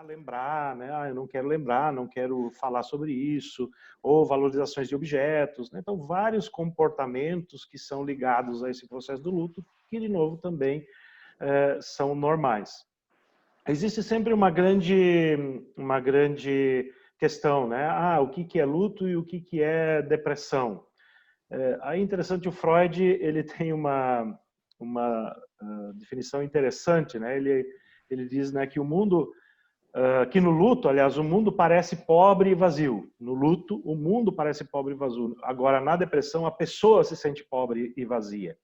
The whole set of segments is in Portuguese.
lembrar, né? Eu não quero lembrar, não quero falar sobre isso, ou valorizações de objetos, né? Então, vários comportamentos que são ligados a esse processo do luto, que, de novo, também são normais. Existe sempre uma grande questão, né? O que é luto e o que é depressão? Aí, interessante, o Freud, ele tem uma definição interessante, né? Ele diz, né, que o mundo, que no luto, aliás, o mundo parece pobre e vazio. No luto, o mundo parece pobre e vazio. Agora, na depressão, a pessoa se sente pobre e vazia.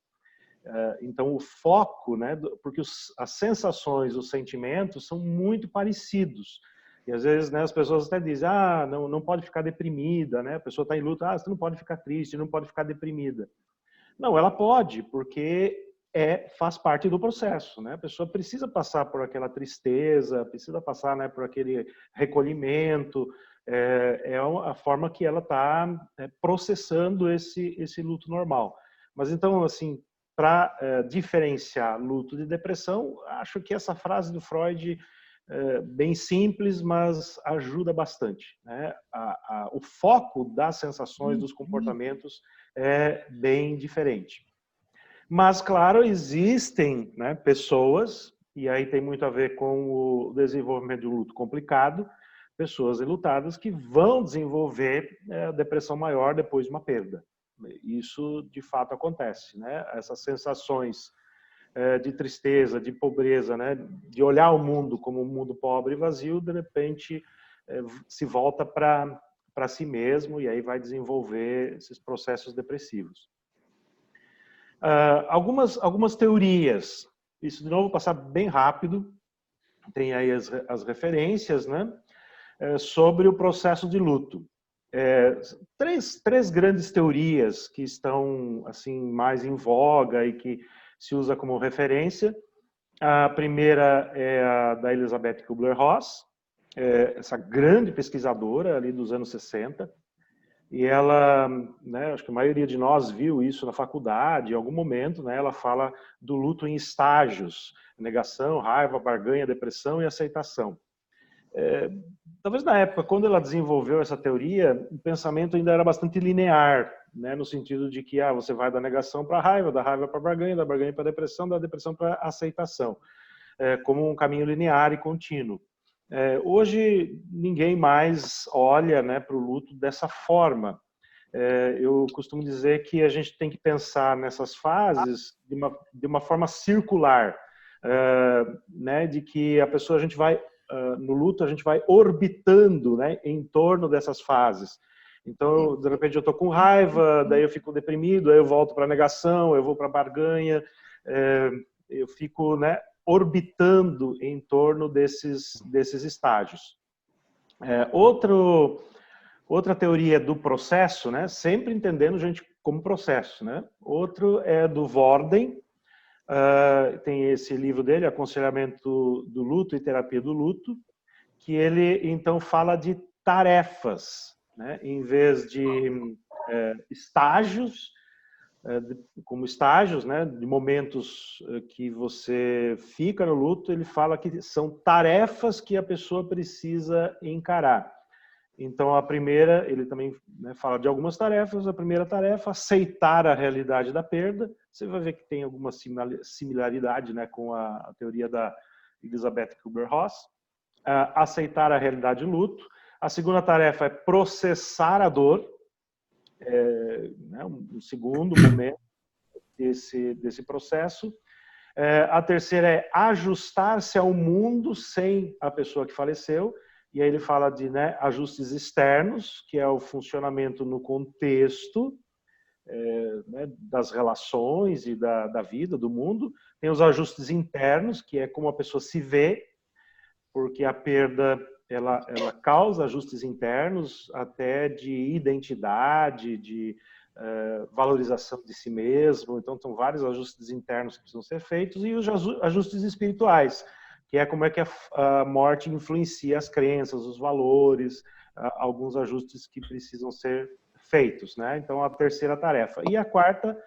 Então, o foco, né, porque as sensações, os sentimentos são muito parecidos. E às vezes, né, as pessoas até dizem, não pode ficar deprimida, né? A pessoa está em luto, você não pode ficar triste, não pode ficar deprimida. Não, ela pode, porque faz parte do processo, né? A pessoa precisa passar por aquela tristeza, precisa passar, né, por aquele recolhimento, a forma que ela está processando esse luto normal. Mas então, assim, para diferenciar luto de depressão, acho que essa frase do Freud bem simples, mas ajuda bastante, né? O foco das sensações, dos comportamentos é bem diferente. Mas, claro, existem, né, pessoas, e aí tem muito a ver com o desenvolvimento de um luto complicado, pessoas enlutadas que vão desenvolver depressão maior depois de uma perda. Isso, de fato, acontece, né? Essas sensações de tristeza, de pobreza, né? De olhar o mundo como um mundo pobre e vazio, de repente se volta para si mesmo e aí vai desenvolver esses processos depressivos. Algumas teorias, isso de novo vou passar bem rápido, tem aí as referências, né? Sobre o processo de luto. Três grandes teorias que estão assim mais em voga e que se usa como referência. A primeira é a da Elizabeth Kubler-Ross, essa grande pesquisadora ali dos anos 60, e ela, né, acho que a maioria de nós viu isso na faculdade, em algum momento, né, ela fala do luto em estágios: negação, raiva, barganha, depressão e aceitação. Talvez na época, quando ela desenvolveu essa teoria, o pensamento ainda era bastante linear, né, no sentido de que você vai da negação para a raiva, da raiva para a barganha, da barganha para a depressão, da depressão para a aceitação, como um caminho linear e contínuo. Hoje, ninguém mais olha, né, para o luto dessa forma. Eu costumo dizer que a gente tem que pensar nessas fases de uma forma circular, né, de que a pessoa, a gente vai no luto, a gente vai orbitando, né, em torno dessas fases. Então, de repente, eu estou com raiva, daí eu fico deprimido, aí eu volto para a negação, eu vou para a barganha, eu fico, né, orbitando em torno desses estágios. Outra teoria do processo, né, sempre entendendo, gente, como processo, né? Outro é do Worden, tem esse livro dele, Aconselhamento do Luto e Terapia do Luto, que ele, então, fala de tarefas, né? Em vez de estágios, como estágios, né? De momentos que você fica no luto, ele fala que são tarefas que a pessoa precisa encarar. Então, a primeira, ele também, né, fala de algumas tarefas. A primeira tarefa, aceitar a realidade da perda. Você vai ver que tem alguma similaridade, né, com a teoria da Elizabeth Kubler-Ross. Aceitar a realidade do luto. A segunda tarefa é processar a dor. Né, um segundo momento desse processo. A terceira é ajustar-se ao mundo sem a pessoa que faleceu. E aí ele fala de, né, ajustes externos, que é o funcionamento no contexto né, das relações e da vida, do mundo. Tem os ajustes internos, que é como a pessoa se vê, porque a perda ela causa ajustes internos, até de identidade, de valorização de si mesmo. Então, são vários ajustes internos que precisam ser feitos, e os ajustes espirituais, que é como é que a morte influencia as crenças, os valores, alguns ajustes que precisam ser feitos, né? Então, a terceira tarefa. E a quarta,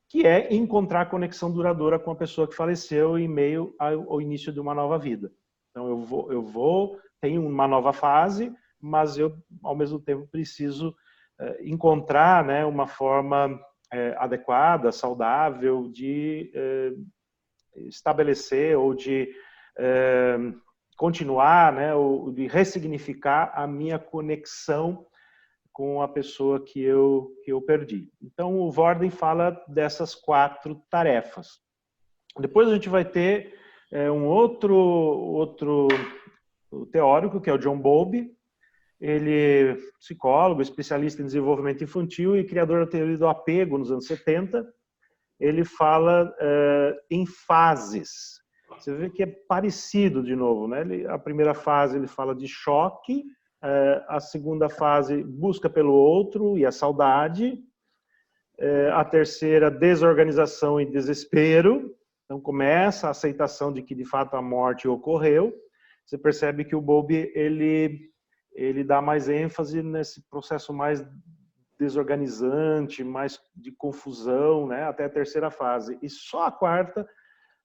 que é encontrar conexão duradoura com a pessoa que faleceu em meio ao início de uma nova vida. Então, tenho uma nova fase, mas eu, ao mesmo tempo, preciso encontrar, né, uma forma adequada, saudável de estabelecer ou de continuar, né, ou de ressignificar a minha conexão com a pessoa que eu perdi. Então, o Worden fala dessas 4 tarefas. Depois a gente vai ter um outro teórico, que é o John Bowlby. Ele é psicólogo, especialista em desenvolvimento infantil e criador da teoria do apego nos anos 70. Ele fala em fases. Você vê que é parecido de novo, né? A primeira fase ele fala de choque, a segunda fase busca pelo outro e a saudade, a terceira desorganização e desespero. Então começa a aceitação de que de fato a morte ocorreu. Você percebe que o Bowlby ele dá mais ênfase nesse processo mais desorganizante, mais de confusão, né, até a terceira fase. E só a quarta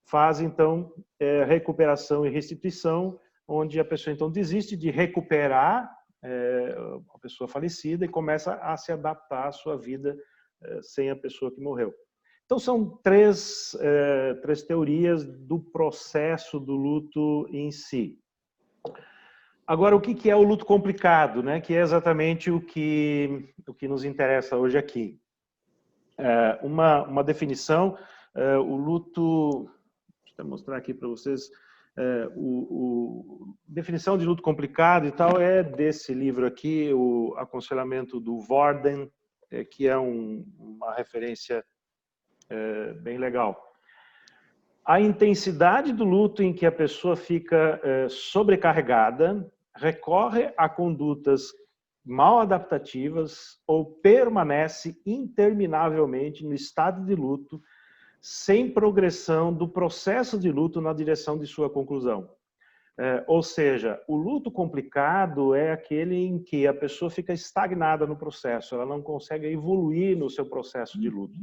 fase, então, é recuperação e restituição, onde a pessoa, então, desiste de recuperar a pessoa falecida e começa a se adaptar à sua vida sem a pessoa que morreu. Então, são três teorias do processo do luto em si. Agora, o que é o luto complicado, né? Que é exatamente o que nos interessa hoje aqui. Uma definição, o luto... Deixa eu mostrar aqui para vocês. Definição de luto complicado e tal é desse livro aqui, o Aconselhamento do Worden, que é uma referência bem legal. A intensidade do luto em que a pessoa fica sobrecarregada, recorre a condutas mal adaptativas ou permanece interminavelmente no estado de luto, sem progressão do processo de luto na direção de sua conclusão. Ou seja, o luto complicado é aquele em que a pessoa fica estagnada no processo, ela não consegue evoluir no seu processo de luto.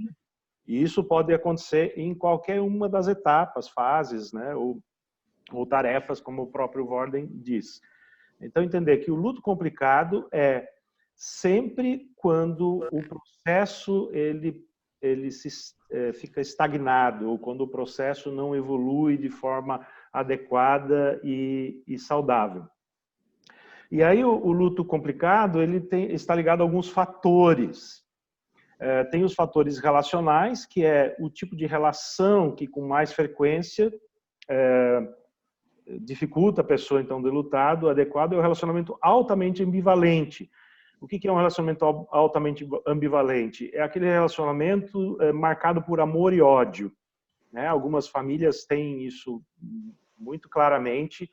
E isso pode acontecer em qualquer uma das etapas, fases, né, ou tarefas, como o próprio Worden diz. Então, entender que o luto complicado é sempre quando o processo ele fica estagnado, ou quando o processo não evolui de forma adequada e saudável. E aí o luto complicado ele está ligado a alguns fatores. Tem os fatores relacionais, que é o tipo de relação que com mais frequência dificulta a pessoa, então, de lutar, adequado é o relacionamento altamente ambivalente. O que é um relacionamento altamente ambivalente? É aquele relacionamento marcado por amor e ódio, né? Algumas famílias têm isso muito claramente,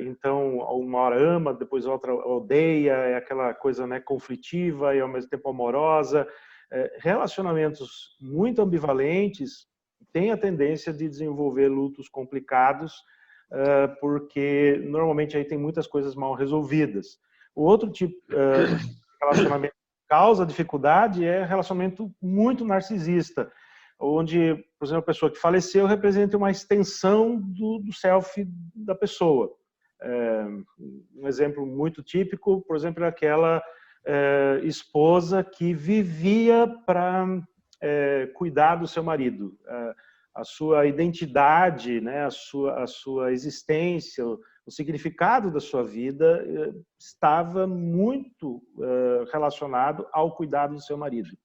então, uma hora ama, depois a outra odeia, é aquela coisa, né, conflitiva e ao mesmo tempo amorosa. Relacionamentos muito ambivalentes têm a tendência de desenvolver lutos complicados, porque normalmente aí tem muitas coisas mal resolvidas. O outro tipo de relacionamento que causa dificuldade é relacionamento muito narcisista, onde, por exemplo, a pessoa que faleceu representa uma extensão do self da pessoa. Um exemplo muito típico, por exemplo, é aquela esposa que vivia para cuidar do seu marido. A sua identidade, né, a sua existência, o significado da sua vida estava muito relacionado ao cuidado do seu marido.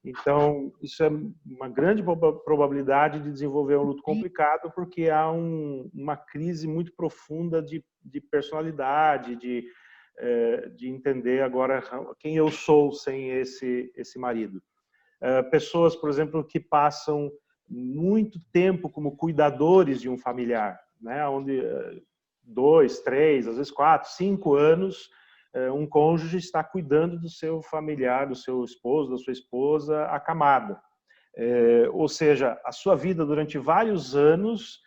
Então, isso é uma grande probabilidade de desenvolver um luto complicado, porque há uma crise muito profunda de personalidade, de entender agora quem eu sou sem esse marido. Pessoas, por exemplo, que passam muito tempo como cuidadores de um familiar, né? Onde 2, 3, às vezes 4, 5 anos, um cônjuge está cuidando do seu familiar, do seu esposo, da sua esposa, acamada. Ou seja, a sua vida durante vários anos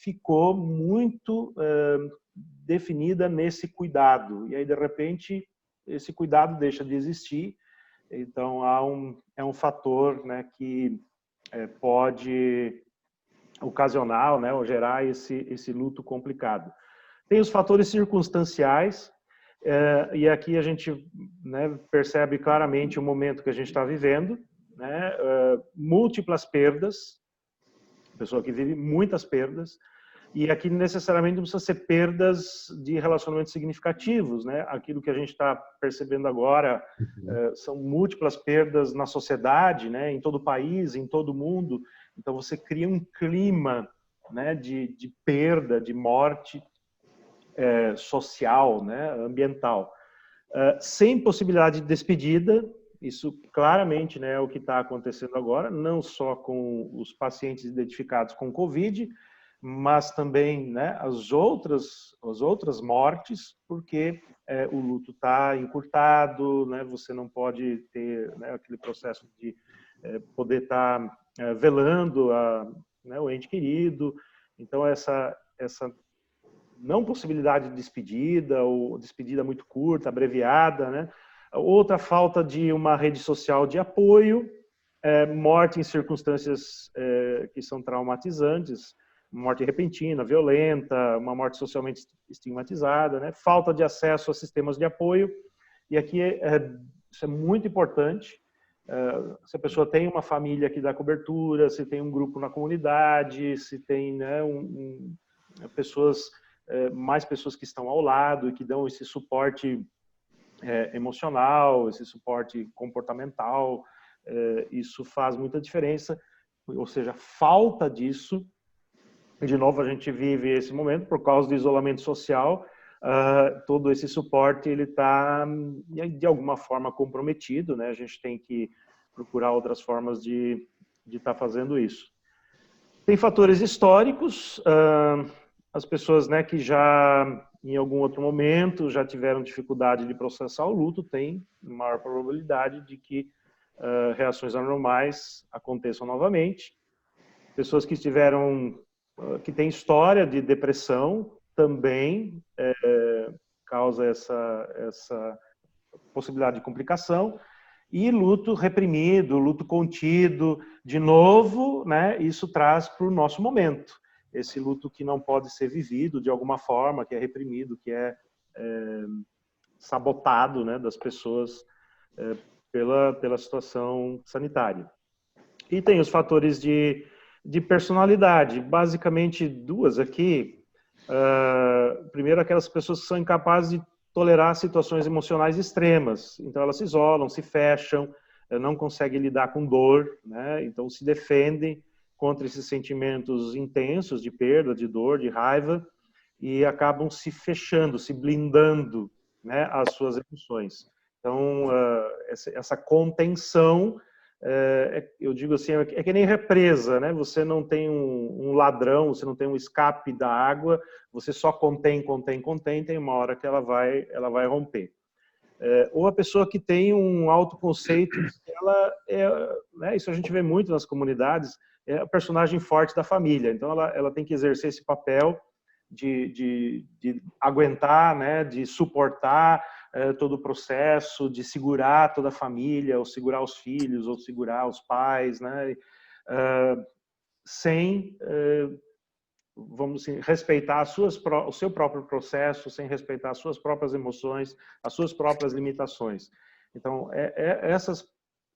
ficou muito definida nesse cuidado. E aí, de repente, esse cuidado deixa de existir. Então, é um fator, né, que pode ocasional, né, ou gerar esse luto complicado. Tem os fatores circunstanciais, e aqui a gente, né, percebe claramente o momento que a gente está vivendo, né, múltiplas perdas, pessoa que vive muitas perdas, e aqui necessariamente não precisa ser perdas de relacionamentos significativos, né? Aquilo que a gente está percebendo agora são múltiplas perdas na sociedade, né? Em todo o país, em todo o mundo. Então você cria um clima, né? De perda, de morte social, né? Ambiental, sem possibilidade de despedida. Isso claramente, né, é o que está acontecendo agora, não só com os pacientes identificados com Covid, mas também, né, as outras mortes, porque o luto está encurtado, né, você não pode ter, né, aquele processo de poder estar velando né, o ente querido. Então, essa não possibilidade de despedida, ou despedida muito curta, abreviada, né? Outra, falta de uma rede social de apoio, morte em circunstâncias que são traumatizantes, morte repentina, violenta, uma morte socialmente estigmatizada, né? Falta de acesso a sistemas de apoio, e aqui isso é muito importante. Se a pessoa tem uma família que dá cobertura, se tem um grupo na comunidade, se tem, né, mais pessoas que estão ao lado e que dão esse suporte emocional, esse suporte comportamental, isso faz muita diferença. Ou seja, falta disso, de novo a gente vive esse momento por causa do isolamento social, todo esse suporte ele está de alguma forma comprometido, né? A gente tem que procurar outras formas de estar fazendo isso. Tem fatores históricos, as pessoas, né, que já em algum outro momento já tiveram dificuldade de processar o luto, tem maior probabilidade de que reações anormais aconteçam novamente. Pessoas que que têm história de depressão também causa essa possibilidade de complicação. E luto reprimido, luto contido, de novo, né, isso traz para o nosso momento. Esse luto que não pode ser vivido de alguma forma, que é reprimido, que é sabotado, né, das pessoas pela situação sanitária. E tem os fatores de personalidade, basicamente duas aqui. Primeiro, aquelas pessoas que são incapazes de tolerar situações emocionais extremas. Então, elas se isolam, se fecham, não conseguem lidar com dor, né? Então, se defendem contra esses sentimentos intensos de perda, de dor, de raiva, e acabam se fechando, se blindando, né, as suas emoções. Então, essa contenção, eu digo assim, é que nem represa, né? Você não tem um ladrão, você não tem um escape da água, você só contém, tem uma hora que ela vai romper. Ou a pessoa que tem um autoconceito, ela né, isso a gente vê muito nas comunidades, é a personagem forte da família, então ela tem que exercer esse papel de aguentar, né, de suportar todo o processo, de segurar toda a família, ou segurar os filhos, ou segurar os pais, né, sem, vamos assim, respeitar o seu próprio processo, sem respeitar as suas próprias emoções, as suas próprias limitações. Então,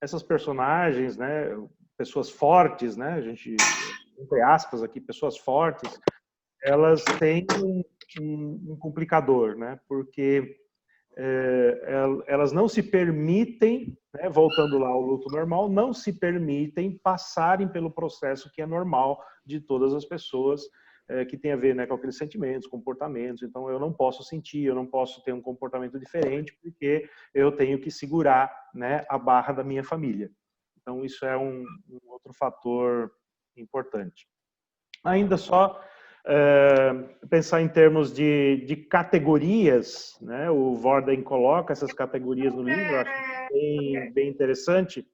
essas personagens, né, pessoas fortes, né, a gente, entre aspas aqui, pessoas fortes, elas têm um complicador, né? Porque elas não se permitem, né, voltando lá ao luto normal, não se permitem passarem pelo processo que é normal de todas as pessoas, que tem a ver, né, com aqueles sentimentos, comportamentos. Então, eu não posso sentir, eu não posso ter um comportamento diferente, porque eu tenho que segurar, né, a barra da minha família. Então, isso é um outro fator importante. Ainda só pensar em termos de categorias, né? O Worden coloca essas categorias no livro, eu acho bem interessante.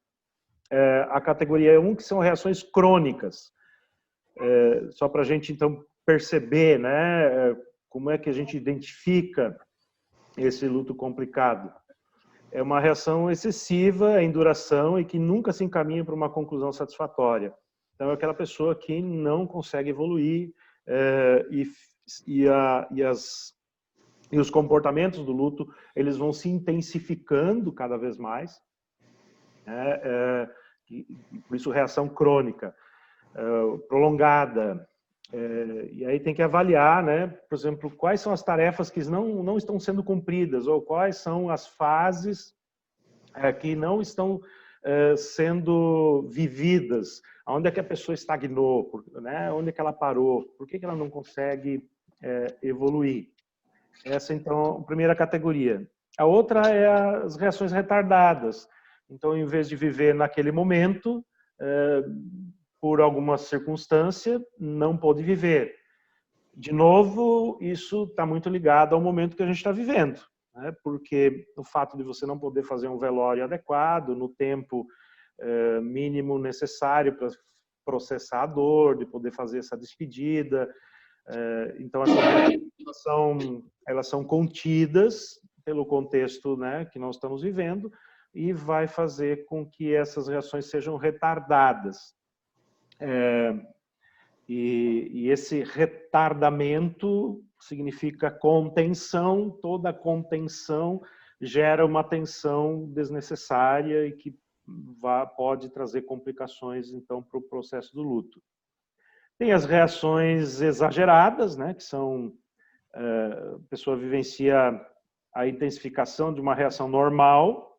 A categoria 1, que são reações crônicas. Só para a gente, então, perceber, né, como é que a gente identifica esse luto complicado. É uma reação excessiva em duração e que nunca se encaminha para uma conclusão satisfatória. Então, é aquela pessoa que não consegue evoluir e os comportamentos do luto, eles vão se intensificando cada vez mais, né? Por isso, reação crônica, prolongada. E aí tem que avaliar, né? Por exemplo, quais são as tarefas que não estão sendo cumpridas, ou quais são as fases que não estão sendo vividas. Onde é que a pessoa estagnou, né? Onde é que ela parou? Por que ela não consegue evoluir? Essa, então, a primeira categoria. A outra é as reações retardadas. Então, em vez de viver naquele momento, por alguma circunstância, não pôde viver. De novo, isso está muito ligado ao momento que a gente está vivendo, né? Porque o fato de você não poder fazer um velório adequado, no tempo mínimo necessário para processar a dor, de poder fazer essa despedida. Então, elas são contidas pelo contexto, né, que nós estamos vivendo, e vai fazer com que essas reações sejam retardadas. E esse retardamento significa contenção. Toda contenção gera uma tensão desnecessária e que pode trazer complicações, então, para o processo do luto. Tem as reações exageradas, né, que são a pessoa vivencia a intensificação de uma reação normal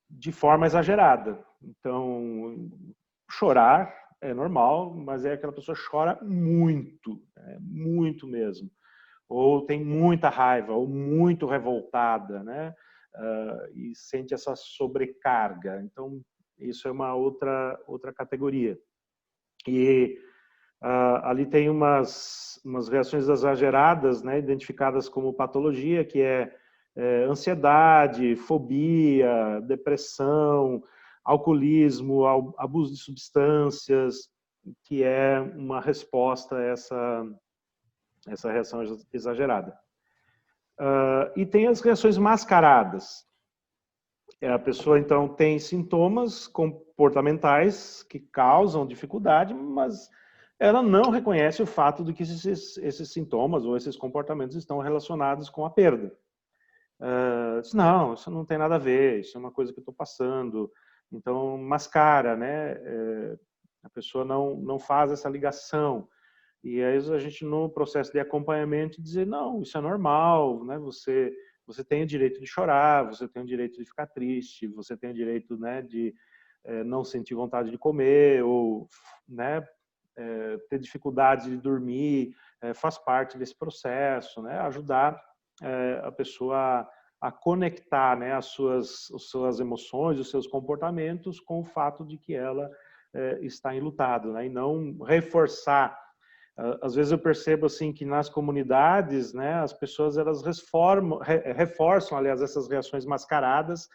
de forma exagerada. Então, chorar é normal, mas é aquela pessoa chora muito, muito mesmo. Ou tem muita raiva, ou muito revoltada, né? E sente essa sobrecarga. Então, isso é uma outra categoria. E ali tem umas reações exageradas, né, identificadas como patologia, que é ansiedade, fobia, depressão, alcoolismo, abuso de substâncias, que é uma resposta a essa reação exagerada. E tem as reações mascaradas. A pessoa, então, tem sintomas comportamentais que causam dificuldade, mas ela não reconhece o fato de que esses sintomas ou esses comportamentos estão relacionados com a perda. Não, isso não tem nada a ver, isso é uma coisa que eu estou passando. Então, mascara, né? A pessoa não faz essa ligação. E aí a gente, no processo de acompanhamento, dizer, não, isso é normal, né? Você tem o direito de chorar, você tem o direito de ficar triste, você tem o direito, né, de não sentir vontade de comer, ou, né, ter dificuldade de dormir, faz parte desse processo, né? Ajudar a pessoa a conectar, né, as suas emoções, os seus comportamentos com o fato de que ela está enlutado, né? E não reforçar. Às vezes eu percebo assim que nas comunidades, né, as pessoas elas reforçam, aliás, essas reações mascaradas,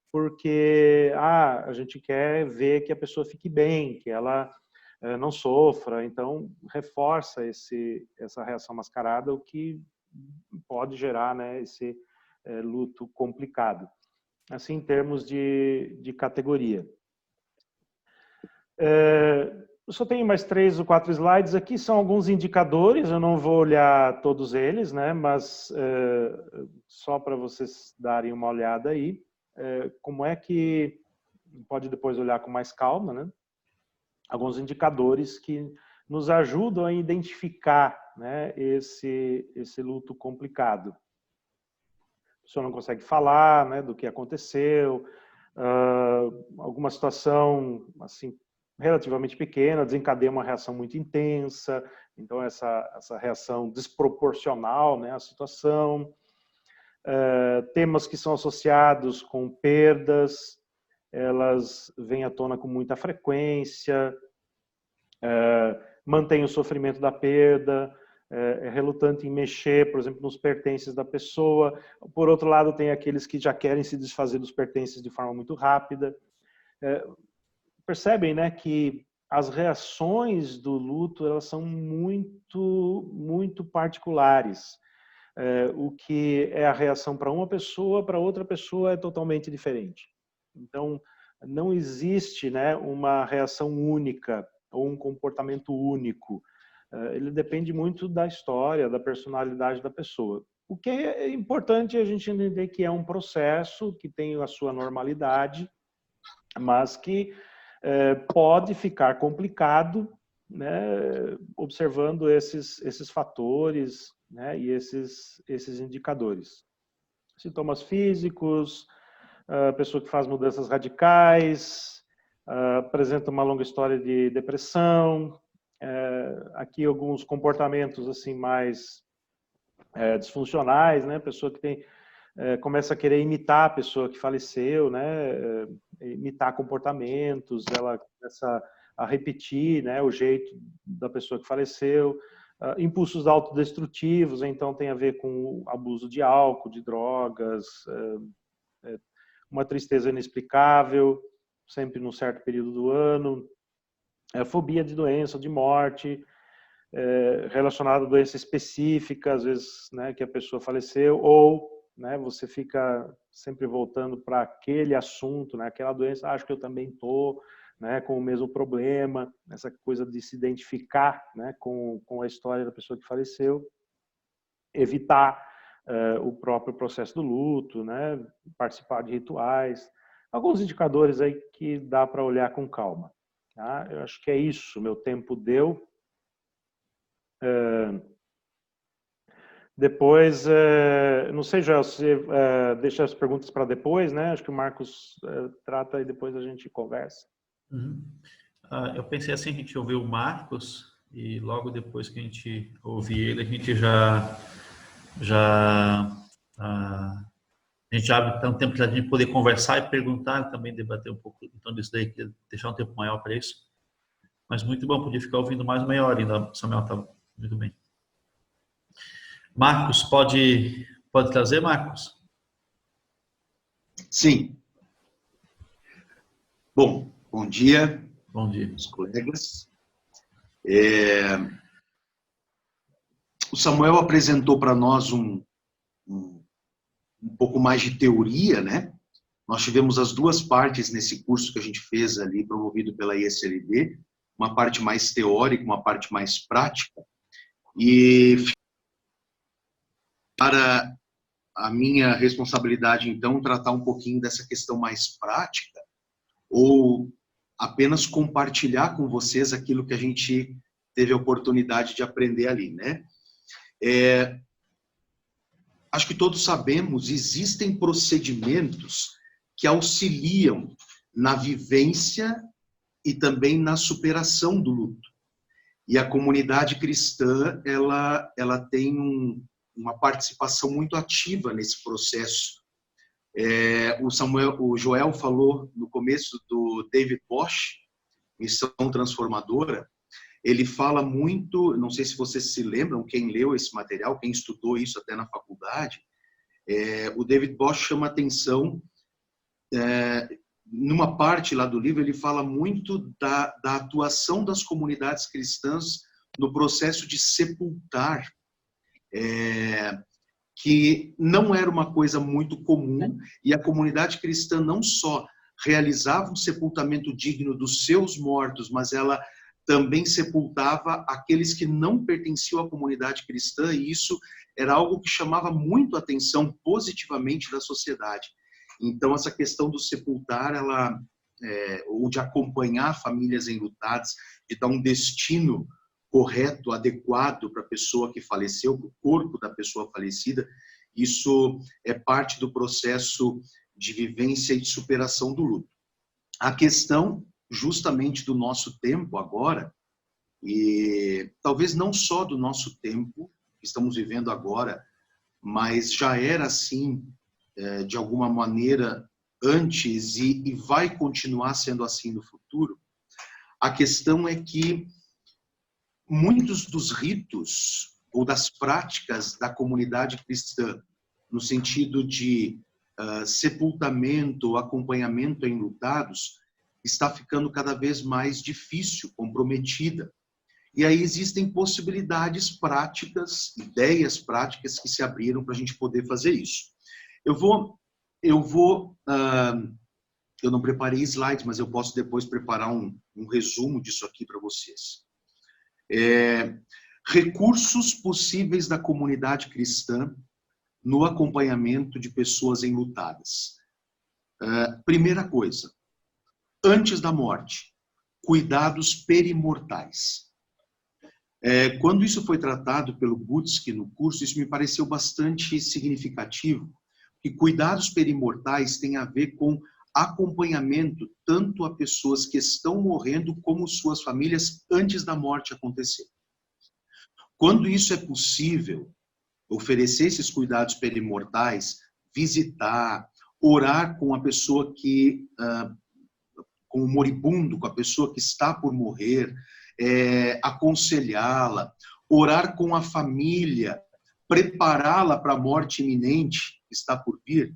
porque a gente quer ver que a pessoa fique bem, que ela não sofra, então reforça essa reação mascarada, o que pode gerar, né, esse luto complicado. Assim, em termos de categoria. Eu só tenho mais 3 ou 4 slides aqui, são alguns indicadores, eu não vou olhar todos eles, né, mas só para vocês darem uma olhada aí, como é que pode depois olhar com mais calma, né, alguns indicadores que nos ajudam a identificar, né, esse luto complicado. A pessoa não consegue falar, né, do que aconteceu, alguma situação assim relativamente pequena desencadeia uma reação muito intensa, então essa reação desproporcional, né, à situação. Temas que são associados com perdas, elas vêm à tona com muita frequência, mantém o sofrimento da perda, é relutante em mexer, por exemplo, nos pertences da pessoa. Por outro lado, tem aqueles que já querem se desfazer dos pertences de forma muito rápida. Percebem, né, que as reações do luto elas são muito, muito particulares. O que é a reação para uma pessoa, para outra pessoa é totalmente diferente. Então, não existe, né, uma reação única ou um comportamento único. Ele depende muito da história, da personalidade da pessoa. O que é importante é a gente entender que é um processo que tem a sua normalidade, mas que pode ficar complicado, né, observando esses fatores, né, e esses indicadores. Sintomas físicos, a pessoa que faz mudanças radicais, apresenta uma longa história de depressão, aqui alguns comportamentos assim mais disfuncionais, né? Pessoa que tem começa a querer imitar a pessoa que faleceu, né? Imitar comportamentos, ela começa a repetir, né? O jeito da pessoa que faleceu. Impulsos autodestrutivos, então tem a ver com o abuso de álcool, de drogas, uma tristeza inexplicável, sempre num certo período do ano, fobia de doença, de morte, relacionada a doença específica, às vezes, né, que a pessoa faleceu, ou, né, você fica sempre voltando para aquele assunto, né, aquela doença, acho que eu também estou, né, com o mesmo problema, essa coisa de se identificar, né, com a história da pessoa que faleceu, evitar o próprio processo do luto, né, participar de rituais, alguns indicadores aí que dá para olhar com calma. Tá? Eu acho que é isso, meu tempo deu. Depois, não sei, Joel, se deixa as perguntas para depois, né? Acho que o Marcos trata e depois a gente conversa. Uhum. Eu pensei assim, a gente ouviu o Marcos e logo depois que a gente ouvir ele, a gente a gente abre um tempo para a gente poder conversar e perguntar, também debater um pouco então disso daí, deixar um tempo maior para isso. Mas muito bom, podia ficar ouvindo mais meia hora ainda, Samuel, tá muito bem. Marcos, pode trazer, Marcos? Sim. Bom dia. Bom dia. Os colegas. O Samuel apresentou para nós um pouco mais de teoria, né? Nós tivemos as duas partes nesse curso que a gente fez ali, promovido pela ISLB, uma parte mais teórica, uma parte mais prática. E para a minha responsabilidade, então, tratar um pouquinho dessa questão mais prática, ou apenas compartilhar com vocês aquilo que a gente teve a oportunidade de aprender ali, né? Acho que todos sabemos, existem procedimentos que auxiliam na vivência e também na superação do luto. E a comunidade cristã, ela tem uma participação muito ativa nesse processo. O Joel falou no começo do David Bosch, Missão Transformadora. Ele fala muito, não sei se vocês se lembram, quem leu esse material, quem estudou isso até na faculdade, o David Bosch chama atenção, numa parte lá do livro, ele fala muito da atuação das comunidades cristãs no processo de sepultar, que não era uma coisa muito comum, e a comunidade cristã não só realizava um sepultamento digno dos seus mortos, mas ela também sepultava aqueles que não pertenciam à comunidade cristã, e isso era algo que chamava muito a atenção positivamente da sociedade. Então, essa questão do sepultar, ou de acompanhar famílias enlutadas, de dar um destino correto, adequado para a pessoa que faleceu, para o corpo da pessoa falecida, isso é parte do processo de vivência e de superação do luto. A questão justamente do nosso tempo agora, e talvez não só do nosso tempo que estamos vivendo agora, mas já era assim, de alguma maneira, antes e vai continuar sendo assim no futuro. A questão é que muitos dos ritos ou das práticas da comunidade cristã, no sentido de sepultamento, acompanhamento a enlutados, está ficando cada vez mais difícil, comprometida. E aí existem possibilidades práticas, ideias práticas que se abriram para a gente poder fazer isso. Eu vou Eu não preparei slides, mas eu posso depois preparar um resumo disso aqui para vocês. Recursos possíveis da comunidade cristã no acompanhamento de pessoas enlutadas. Primeira coisa, antes da morte, cuidados perimortais. Quando isso foi tratado pelo Butsky no curso, isso me pareceu bastante significativo, que cuidados perimortais têm a ver com acompanhamento tanto a pessoas que estão morrendo como suas famílias antes da morte acontecer. Quando isso é possível, oferecer esses cuidados perimortais, visitar, orar com a pessoa que, com o moribundo, com a pessoa que está por morrer, aconselhá-la, orar com a família, prepará-la para a morte iminente que está por vir,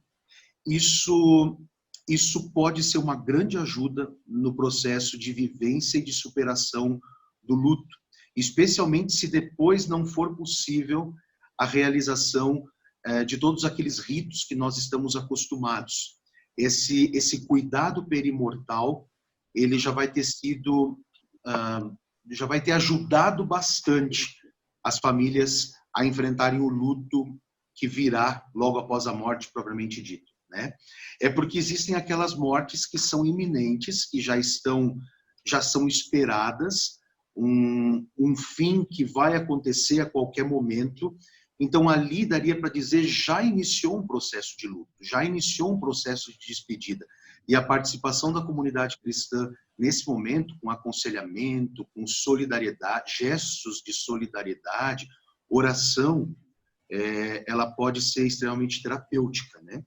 isso pode ser uma grande ajuda no processo de vivência e de superação do luto, especialmente se depois não for possível a realização de todos aqueles ritos que nós estamos acostumados. Esse cuidado perimortal, ele já vai ter sido, já vai ter ajudado bastante as famílias a enfrentarem o luto que virá logo após a morte propriamente dito, né? É porque existem aquelas mortes que são iminentes, que já são esperadas, um fim que vai acontecer a qualquer momento. Então, ali daria para dizer, já iniciou um processo de luto, já iniciou um processo de despedida. E a participação da comunidade cristã nesse momento, com aconselhamento, com solidariedade, gestos de solidariedade, oração, ela pode ser extremamente terapêutica, né?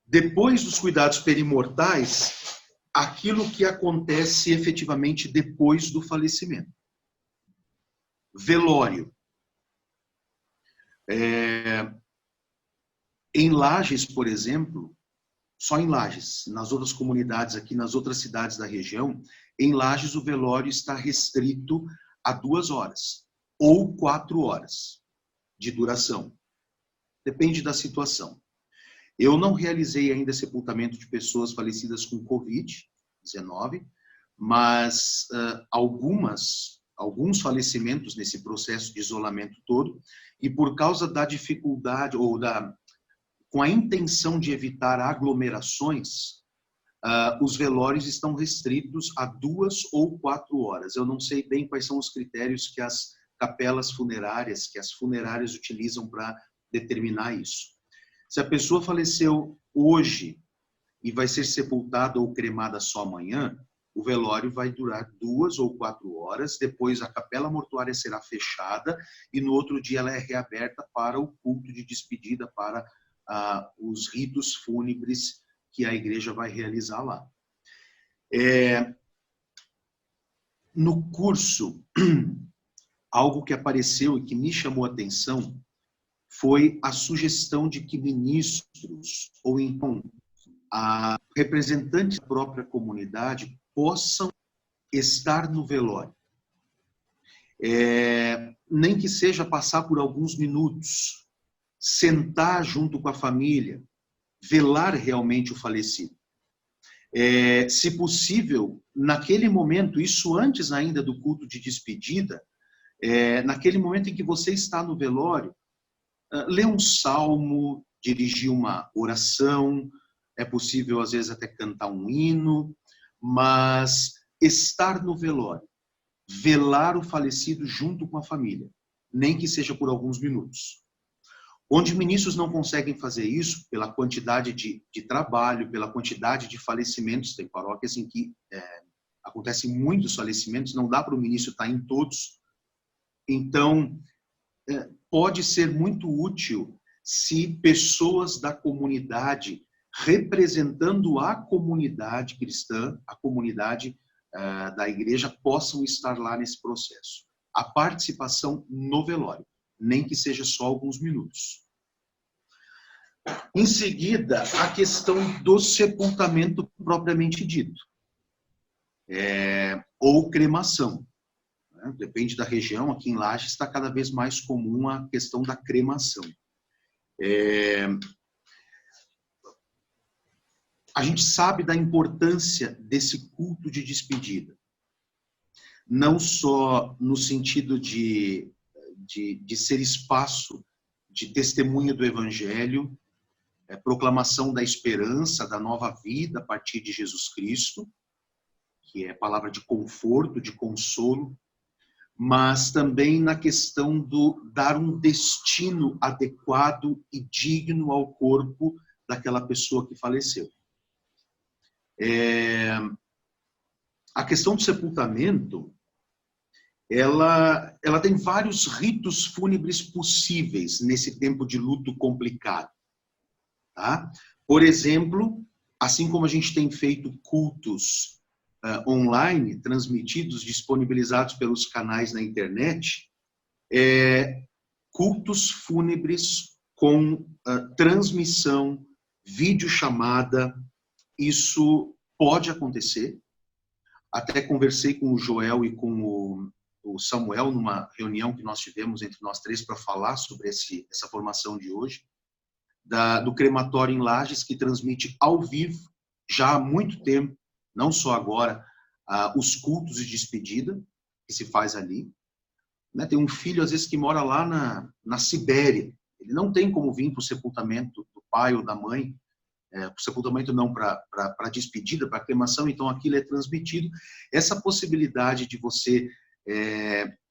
Depois dos cuidados perimortais, aquilo que acontece efetivamente depois do falecimento. Velório. Em Lages, por exemplo, só em Lages, nas outras comunidades aqui, nas outras cidades da região, em Lages o velório está restrito a 2 horas ou 4 horas de duração. Depende da situação. Eu não realizei ainda sepultamento de pessoas falecidas com Covid-19, mas alguns falecimentos nesse processo de isolamento todo, e por causa da dificuldade, ou com a intenção de evitar aglomerações, os velórios estão restritos a 2 ou 4 horas. Eu não sei bem quais são os critérios que as capelas funerárias, que as funerárias utilizam para determinar isso. Se a pessoa faleceu hoje e vai ser sepultada ou cremada só amanhã, o velório vai durar 2 ou 4 horas, depois a capela mortuária será fechada e no outro dia ela é reaberta para o culto de despedida, para os ritos fúnebres que a igreja vai realizar lá. No curso, algo que apareceu e que me chamou a atenção foi a sugestão de que ministros, ou então representantes da própria comunidade, possam estar no velório. Nem que seja passar por alguns minutos, sentar junto com a família, velar realmente o falecido. Se possível, naquele momento, isso antes ainda do culto de despedida, naquele momento em que você está no velório, ler um salmo, dirigir uma oração, é possível às vezes até cantar um hino, mas estar no velório, velar o falecido junto com a família, nem que seja por alguns minutos. Onde ministros não conseguem fazer isso, pela quantidade de trabalho, pela quantidade de falecimentos, tem paróquias em que acontecem muitos falecimentos, não dá para o ministro estar em todos. Então, pode ser muito útil se pessoas da comunidade, representando a comunidade cristã, a comunidade da igreja, possam estar lá nesse processo. A participação no velório, nem que seja só alguns minutos. Em seguida, a questão do sepultamento propriamente dito, ou cremação. Depende da região, aqui em Lages está cada vez mais comum a questão da cremação. a gente sabe da importância desse culto de despedida. Não só no sentido de ser espaço de testemunho do Evangelho, proclamação da esperança, da nova vida a partir de Jesus Cristo, que é palavra de conforto, de consolo, mas também na questão do dar um destino adequado e digno ao corpo daquela pessoa que faleceu. A questão do sepultamento, ela tem vários ritos fúnebres possíveis nesse tempo de luto complicado. Tá? Por exemplo, assim como a gente tem feito cultos online, transmitidos, disponibilizados pelos canais na internet, cultos fúnebres com transmissão, videochamada, isso pode acontecer. Até conversei com o Joel e com o Samuel numa reunião que nós tivemos entre nós três para falar sobre essa formação de hoje, do crematório em Lages, que transmite ao vivo, já há muito tempo, não só agora, os cultos de despedida que se faz ali. Né? Tem um filho, às vezes, que mora lá na Sibéria. Ele não tem como vir para o sepultamento do pai ou da mãe, para o sepultamento não, para a despedida, para a cremação, então aquilo é transmitido. Essa possibilidade de você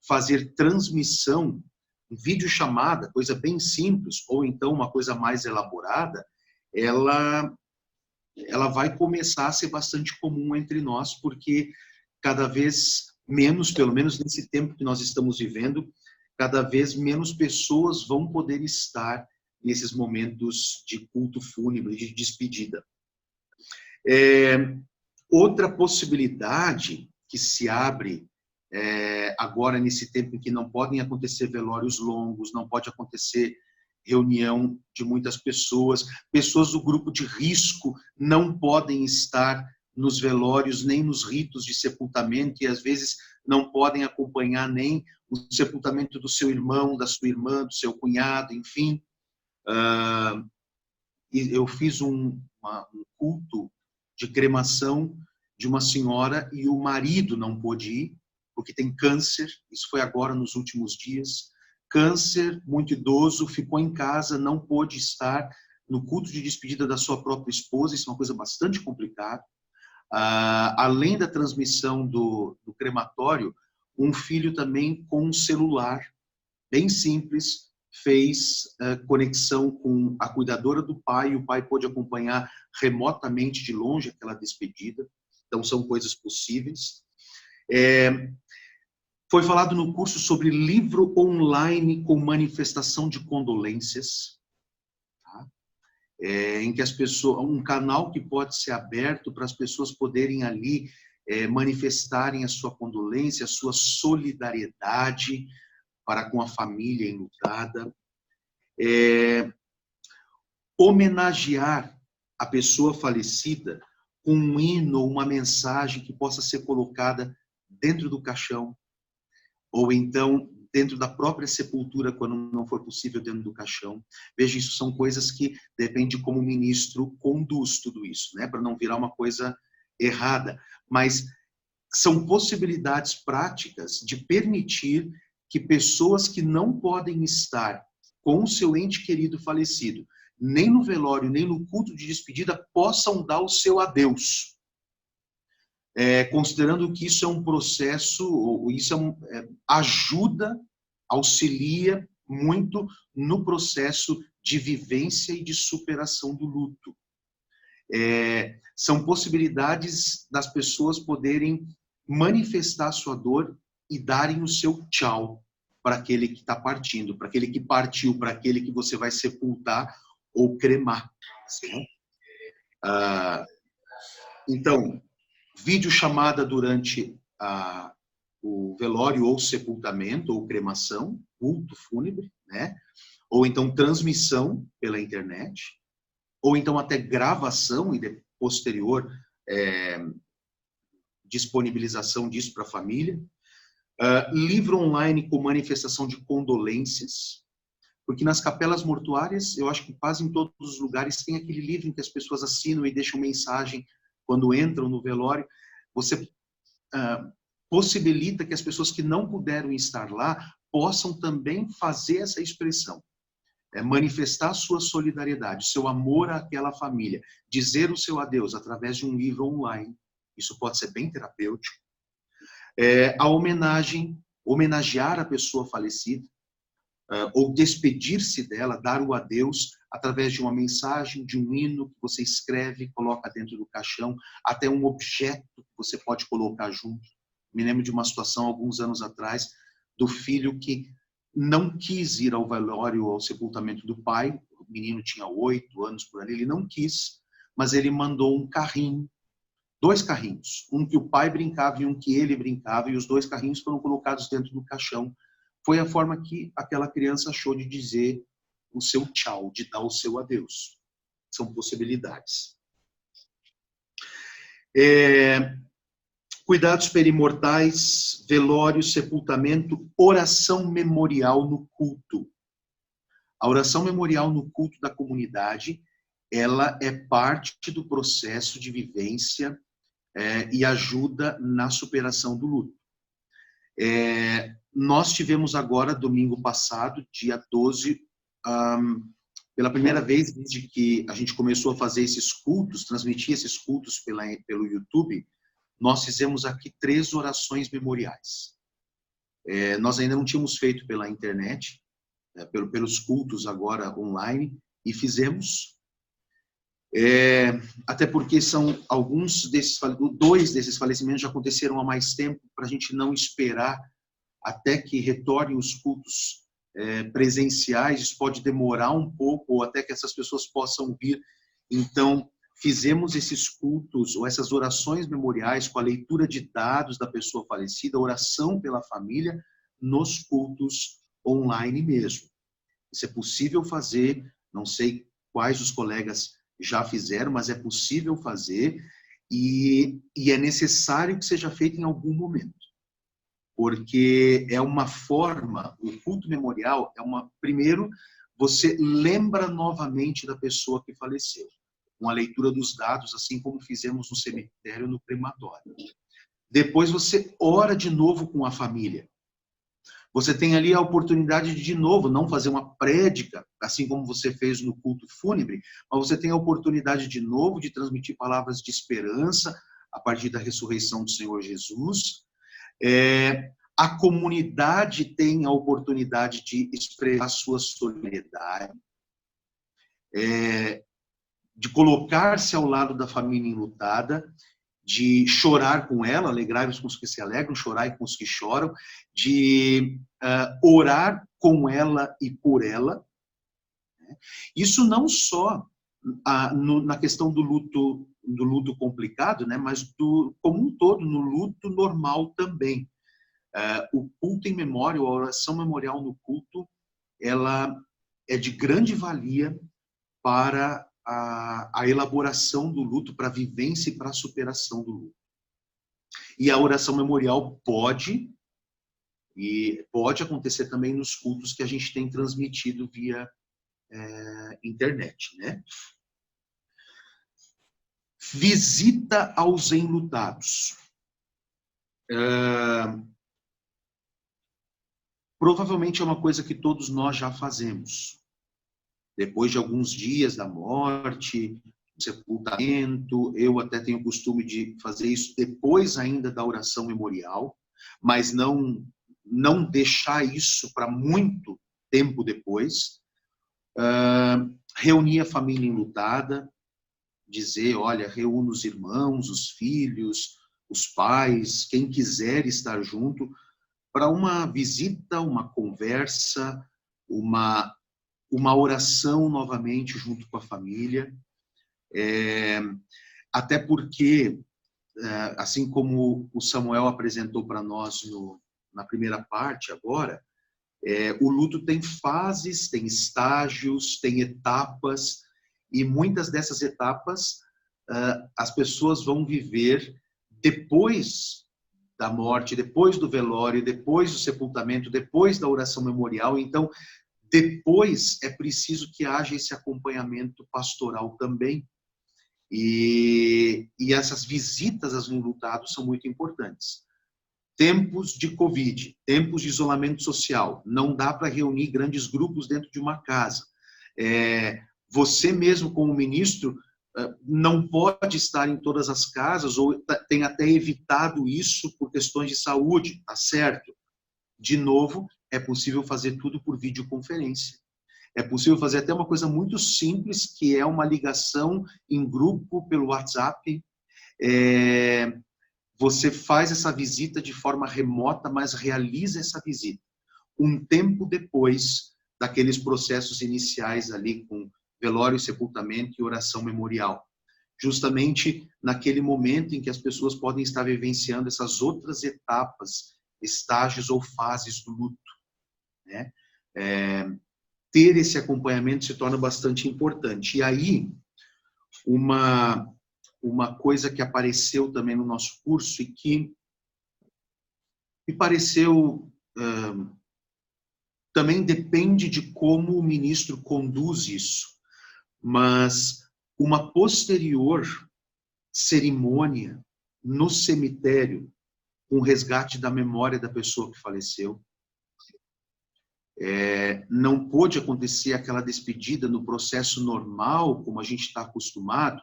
fazer transmissão, videochamada, coisa bem simples, ou então uma coisa mais elaborada, ela vai começar a ser bastante comum entre nós, porque cada vez menos, pelo menos nesse tempo que nós estamos vivendo, cada vez menos pessoas vão poder estar nesses momentos de culto fúnebre, de despedida. Outra possibilidade que se abre agora nesse tempo em que não podem acontecer velórios longos, não pode acontecer reunião de muitas pessoas, pessoas do grupo de risco não podem estar nos velórios, nem nos ritos de sepultamento, e às vezes não podem acompanhar nem o sepultamento do seu irmão, da sua irmã, do seu cunhado, enfim. Eu fiz um culto de cremação de uma senhora e o marido não pôde ir, porque tem câncer, isso foi agora nos últimos dias. Câncer, muito idoso, ficou em casa, não pôde estar no culto de despedida da sua própria esposa, isso é uma coisa bastante complicada. Além da transmissão do crematório, um filho também com um celular, bem simples, fez conexão com a cuidadora do pai, e o pai pôde acompanhar remotamente de longe aquela despedida, então são coisas possíveis. Foi falado no curso sobre livro online com manifestação de condolências, tá? Em que as pessoas, um canal que pode ser aberto para as pessoas poderem ali manifestarem a sua condolência, a sua solidariedade para com a família enlutada. Homenagear a pessoa falecida com um hino ou uma mensagem que possa ser colocada dentro do caixão, ou então dentro da própria sepultura, quando não for possível dentro do caixão. Veja, isso são coisas que depende de como o ministro conduz tudo isso, né? Para não virar uma coisa errada. Mas são possibilidades práticas de permitir que pessoas que não podem estar com o seu ente querido falecido, nem no velório, nem no culto de despedida, possam dar o seu adeus. Considerando que isso é um processo, isso ajuda, auxilia muito no processo de vivência e de superação do luto. São possibilidades das pessoas poderem manifestar a sua dor e darem o seu tchau para aquele que está partindo, para aquele que partiu, para aquele que você vai sepultar ou cremar. Então, videochamada durante o velório ou sepultamento ou cremação, culto fúnebre, né? Ou então transmissão pela internet, ou então até gravação e posterior disponibilização disso para a família. Livro online com manifestação de condolências, Porque nas capelas mortuárias, eu acho que quase em todos os lugares tem aquele livro em que as pessoas assinam e deixam mensagem quando entram no velório. Você possibilita que as pessoas que não puderam estar lá possam também fazer essa expressão. Manifestar sua solidariedade, seu amor àquela família, dizer o seu adeus através de um livro online. Isso pode ser bem terapêutico. A homenagear a pessoa falecida, ou despedir-se dela, dar o adeus através de uma mensagem, de um hino que você escreve, coloca dentro do caixão, até um objeto que você pode colocar junto. Me lembro de uma situação alguns anos atrás do filho que não quis ir ao velório, ao sepultamento do pai. O menino tinha 8 anos por ali, ele não quis, mas ele mandou um carrinho, 2 carrinhos, um que o pai brincava e um que ele brincava, e os 2 carrinhos foram colocados dentro do caixão. Foi a forma que aquela criança achou de dizer o seu tchau, de dar o seu adeus. São possibilidades. Cuidados perimortais, velório, sepultamento, oração memorial no culto. A oração memorial no culto da comunidade, ela é parte do processo de vivência e ajuda na superação do luto. Nós tivemos agora, domingo passado, dia 12, pela primeira vez desde que a gente começou a fazer esses cultos, transmitir esses cultos pelo YouTube, nós fizemos aqui 3 orações memoriais. Nós ainda não tínhamos feito pela internet, pelos cultos agora online, e fizemos. Até porque são alguns desses, 2 desses falecimentos já aconteceram há mais tempo, para a gente não esperar até que retornem os cultos presenciais. Isso pode demorar um pouco, ou até que essas pessoas possam vir. Então, fizemos esses cultos, ou essas orações memoriais, com a leitura de dados da pessoa falecida, oração pela família, nos cultos online mesmo. Isso é possível fazer, não sei quais os colegas já fizeram, mas é possível fazer, e é necessário que seja feito em algum momento. Porque é uma forma, o culto memorial primeiro, você lembra novamente da pessoa que faleceu, com a leitura dos dados, assim como fizemos no cemitério, no crematório. Depois você ora de novo com a família. Você tem ali a oportunidade de novo, não fazer uma prédica, assim como você fez no culto fúnebre, mas você tem a oportunidade de novo de transmitir palavras de esperança a partir da ressurreição do Senhor Jesus. A comunidade tem a oportunidade de expressar sua solidariedade, de colocar-se ao lado da família enlutada, de chorar com ela, alegrar-vos com os que se alegram, chorar com os que choram, de orar com ela e por ela. Isso não só na questão do luto complicado, né, mas como um todo, no luto normal também. O culto em memória, a oração memorial no culto, ela é de grande valia para a elaboração do luto, para a vivência e para a superação do luto. E a oração memorial pode acontecer também nos cultos que a gente tem transmitido via internet, né? Visita aos enlutados. Provavelmente é uma coisa que todos nós já fazemos. Depois de alguns dias da morte, sepultamento, eu até tenho o costume de fazer isso depois ainda da oração memorial, mas não deixar isso para muito tempo depois. Reunir a família enlutada, dizer, olha, reúna os irmãos, os filhos, os pais, quem quiser estar junto, para uma visita, uma conversa, uma oração novamente junto com a família. Até porque, assim como o Samuel apresentou para nós na primeira parte agora, o luto tem fases, tem estágios, tem etapas, e muitas dessas etapas as pessoas vão viver depois da morte, depois do velório, depois do sepultamento, depois da oração memorial. Então, Depois, é preciso que haja esse acompanhamento pastoral também. E essas visitas aos enlutados são muito importantes. Tempos de Covid, tempos de isolamento social, não dá para reunir grandes grupos dentro de uma casa. Você mesmo, como ministro, não pode estar em todas as casas, ou tem até evitado isso por questões de saúde, tá certo? De novo, é possível fazer tudo por videoconferência. É possível fazer até uma coisa muito simples, que é uma ligação em grupo pelo WhatsApp. Você faz essa visita de forma remota, mas realiza essa visita um tempo depois daqueles processos iniciais ali com velório, sepultamento e oração memorial. Justamente naquele momento em que as pessoas podem estar vivenciando essas outras etapas, estágios ou fases do luto, né? Ter esse acompanhamento se torna bastante importante. E aí, uma coisa que apareceu também no nosso curso e que me pareceu também depende de como o ministro conduz isso, mas uma posterior cerimônia no cemitério, com o resgate da memória da pessoa que faleceu. Não pôde acontecer aquela despedida no processo normal, como a gente está acostumado.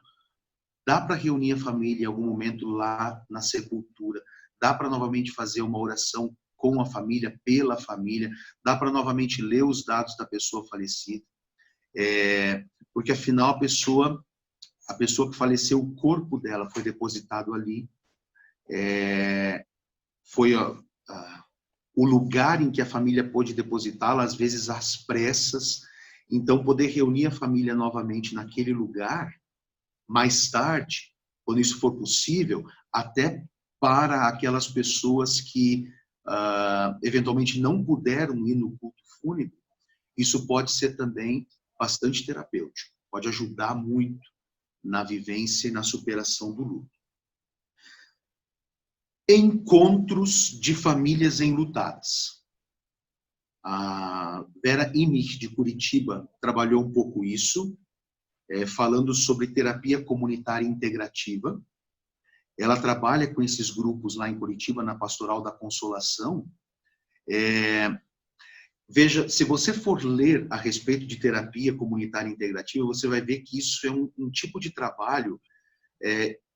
Dá para reunir a família em algum momento lá na sepultura. Dá para novamente fazer uma oração com a família, pela família. Dá para novamente ler os dados da pessoa falecida. Porque afinal a pessoa que faleceu, o corpo dela foi depositado ali. Foi o lugar em que a família pôde depositá-la, às vezes às pressas. Então, poder reunir a família novamente naquele lugar, mais tarde, quando isso for possível, até para aquelas pessoas que eventualmente não puderam ir no culto fúnebre, isso pode ser também bastante terapêutico, pode ajudar muito na vivência e na superação do luto. Encontros de famílias enlutadas. A Vera Imich, de Curitiba, trabalhou um pouco isso, falando sobre terapia comunitária integrativa. Ela trabalha com esses grupos lá em Curitiba, na Pastoral da Consolação. Veja, se você for ler a respeito de terapia comunitária integrativa, você vai ver que isso é um tipo de trabalho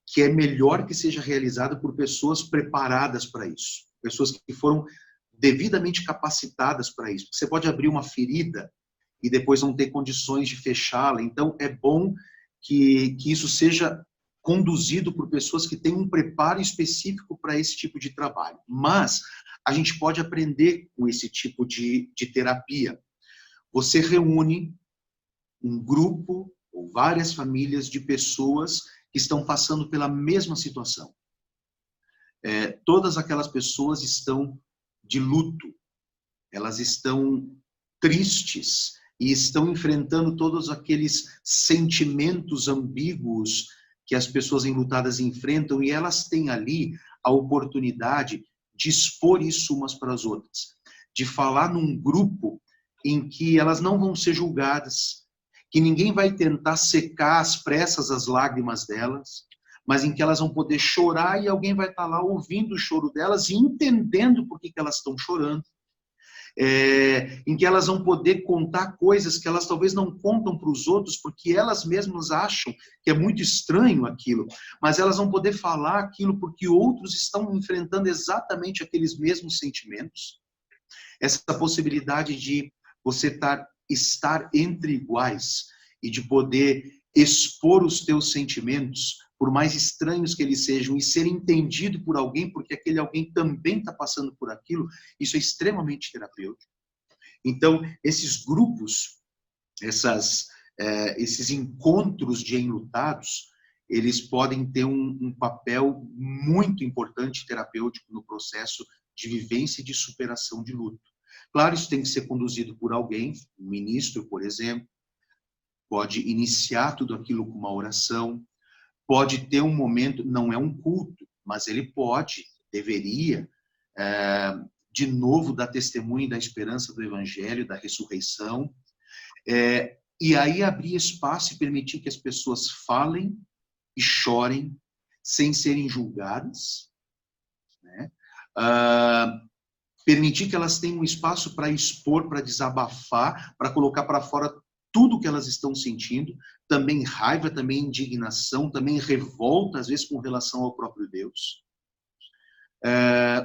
que é melhor que seja realizado por pessoas preparadas para isso, pessoas que foram devidamente capacitadas para isso. Você pode abrir uma ferida e depois não ter condições de fechá-la, então é bom que isso seja conduzido por pessoas que têm um preparo específico para esse tipo de trabalho. Mas a gente pode aprender com esse tipo de terapia. Você reúne um grupo ou várias famílias de pessoas que estão passando pela mesma situação. Todas aquelas pessoas estão de luto, elas estão tristes e estão enfrentando todos aqueles sentimentos ambíguos que as pessoas enlutadas enfrentam, e elas têm ali a oportunidade de expor isso umas para as outras, de falar num grupo em que elas não vão ser julgadas, que ninguém vai tentar secar às pressas as lágrimas delas, mas em que elas vão poder chorar e alguém vai estar lá ouvindo o choro delas e entendendo por que elas estão chorando. Em que elas vão poder contar coisas que elas talvez não contam para os outros, porque elas mesmas acham que é muito estranho aquilo, mas elas vão poder falar aquilo porque outros estão enfrentando exatamente aqueles mesmos sentimentos. Essa possibilidade de você estar entre iguais e de poder expor os teus sentimentos, por mais estranhos que eles sejam, e ser entendido por alguém, porque aquele alguém também está passando por aquilo, isso é extremamente terapêutico. Então, esses grupos, esses encontros de enlutados, eles podem ter um papel muito importante terapêutico no processo de vivência e de superação de luto. Claro, isso tem que ser conduzido por alguém, um ministro, por exemplo, pode iniciar tudo aquilo com uma oração, pode ter um momento, não é um culto, mas ele deveria, de novo, dar testemunho da esperança do Evangelho, da ressurreição. E aí abrir espaço e permitir que as pessoas falem e chorem sem serem julgadas, né? Permitir que elas tenham um espaço para expor, para desabafar, para colocar para fora tudo que elas estão sentindo, também raiva, também indignação, também revolta, às vezes com relação ao próprio Deus.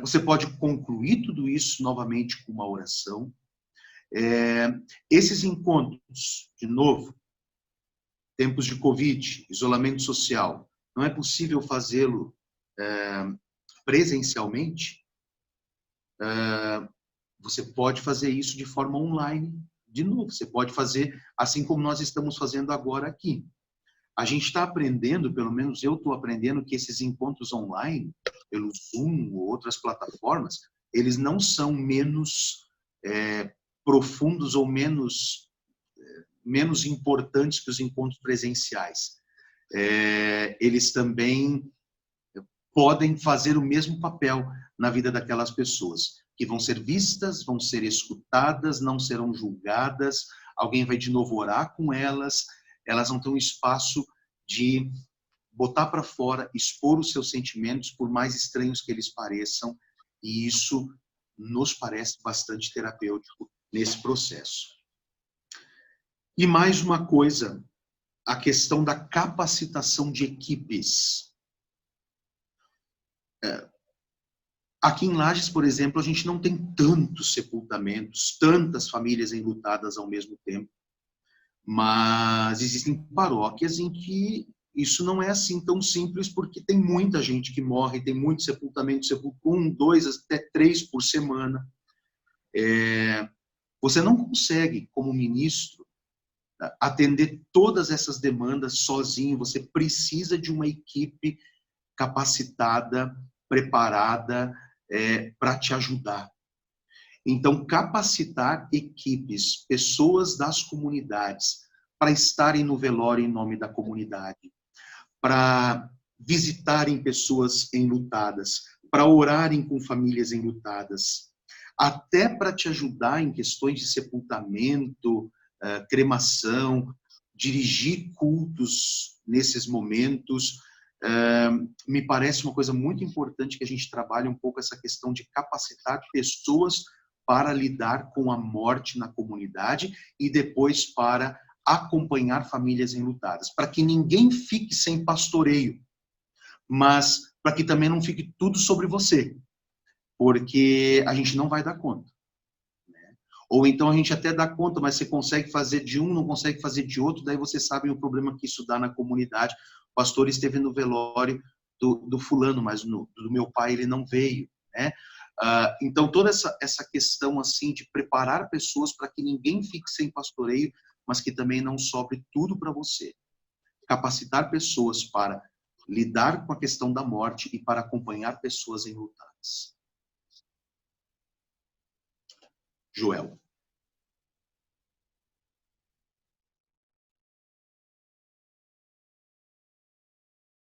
Você pode concluir tudo isso novamente com uma oração. Esses encontros, de novo, tempos de Covid, isolamento social, não é possível fazê-lo presencialmente. Você pode fazer isso de forma online, de novo. Você pode fazer assim como nós estamos fazendo agora aqui. A gente está aprendendo, pelo menos eu estou aprendendo, que esses encontros online, pelo Zoom ou outras plataformas, eles não são menos profundos ou menos importantes que os encontros presenciais. Eles também podem fazer o mesmo papel na vida daquelas pessoas, que vão ser vistas, vão ser escutadas, não serão julgadas, alguém vai de novo orar com elas, elas vão ter um espaço de botar para fora, expor os seus sentimentos, por mais estranhos que eles pareçam, e isso nos parece bastante terapêutico nesse processo. E mais uma coisa, a questão da capacitação de equipes. Aqui em Lages, por exemplo, a gente não tem tantos sepultamentos, tantas famílias enlutadas ao mesmo tempo, mas existem paróquias em que isso não é assim tão simples, porque tem muita gente que morre, tem muito sepultamento, 1, 2, até 3 por semana. Você não consegue, como ministro, atender todas essas demandas sozinho. Você precisa de uma equipe capacitada, preparada para te ajudar. Então, capacitar equipes, pessoas das comunidades, para estarem no velório em nome da comunidade, para visitarem pessoas enlutadas, para orarem com famílias enlutadas, até para te ajudar em questões de sepultamento, cremação, dirigir cultos nesses momentos. Me parece uma coisa muito importante que a gente trabalhe um pouco essa questão de capacitar pessoas para lidar com a morte na comunidade e depois para acompanhar famílias enlutadas, para que ninguém fique sem pastoreio, mas para que também não fique tudo sobre você, porque a gente não vai dar conta, né? Ou então a gente até dá conta, mas você consegue fazer de um, não consegue fazer de outro, daí você sabe o problema que isso dá na comunidade. O pastor esteve no velório do fulano, mas do meu pai ele não veio, né? Então toda essa questão assim de preparar pessoas para que ninguém fique sem pastoreio, mas que também não sobre tudo para você. Capacitar pessoas para lidar com a questão da morte e para acompanhar pessoas enlutadas. Joel.